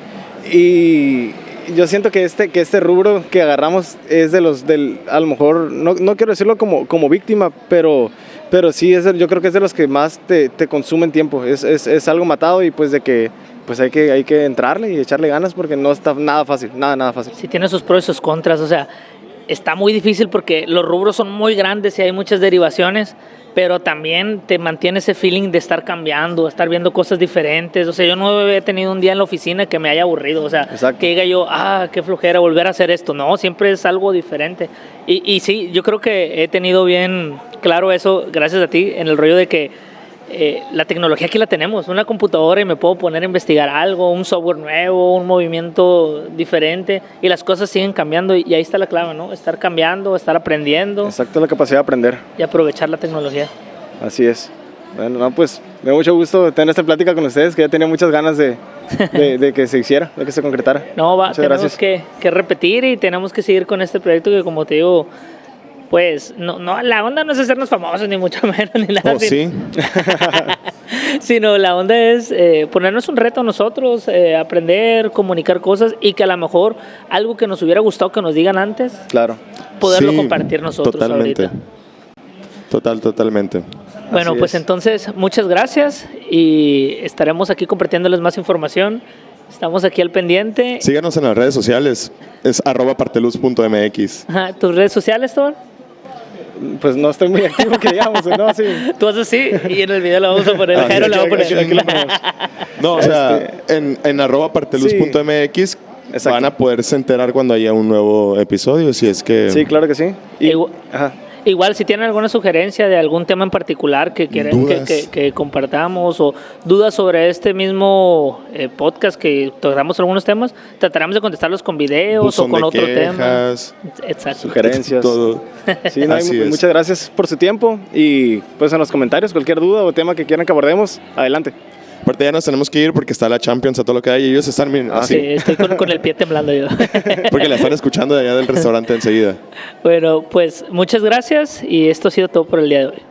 yo siento que este rubro que agarramos es a lo mejor, no quiero decirlo como víctima, pero sí, yo creo que es de los que más te consumen tiempo. Es algo matado y pues de que pues hay que entrarle y echarle ganas porque no está nada fácil, nada fácil. Sí, tiene sus pros y sus contras, o sea, está muy difícil porque los rubros son muy grandes y hay muchas derivaciones, pero también te mantiene ese feeling de estar cambiando, estar viendo cosas diferentes. O sea, yo no he tenido un día en la oficina que me haya aburrido, o sea, exacto, que diga yo, qué flojera volver a hacer esto. No, siempre es algo diferente. Y sí, yo creo que he tenido bien claro eso, gracias a ti, en el rollo de que la tecnología aquí la tenemos, una computadora y me puedo poner a investigar algo, un software nuevo, un movimiento diferente y las cosas siguen cambiando y ahí está la clave, ¿no? Estar cambiando, estar aprendiendo. Exacto, la capacidad de aprender. Y aprovechar la tecnología. Así es. Bueno, pues me da mucho gusto tener esta plática con ustedes, que ya tenía muchas ganas de que se hiciera, de que se concretara. No, tenemos gracias. que repetir y tenemos que seguir con este proyecto que, como te digo, pues no, la onda no es hacernos famosos ni mucho menos ni nada. Sí. Sino la onda es ponernos un reto a nosotros, aprender, comunicar cosas y que a lo mejor algo que nos hubiera gustado que nos digan antes, claro, poderlo compartir nosotros totalmente. ahorita. Totalmente. Bueno, Así pues es. entonces muchas gracias y estaremos aquí compartiéndoles más información. Estamos aquí al pendiente. Síganos en las redes sociales, es @parteluz.mx. Ajá, ¿tus redes sociales, Thor? Pues no estoy muy activo, que digamos, ¿no? Sí. Tú haces así y en el video lo vamos a poner. Jairo le va a poner. Aquí lo ponemos. No, o sea, en @parteluz.mx Exacto. van a poderse enterar cuando haya un nuevo episodio, si es que... Sí, claro que sí. Ajá. Igual, si tienen alguna sugerencia de algún tema en particular que quieren que compartamos o dudas sobre este mismo podcast que tocamos algunos temas, trataremos de contestarlos con videos Buzón o con de otro quejas, tema. Exacto. Sugerencias. todo. Sí, no, Así es. muchas gracias por su tiempo y pues en los comentarios cualquier duda o tema que quieran que abordemos, adelante. Aparte ya nos tenemos que ir porque está la Champions a todo lo que hay y ellos están así, Sí, estoy con el pie temblando yo. porque la están escuchando de allá del restaurante enseguida. Bueno, pues muchas gracias y esto ha sido todo por el día de hoy.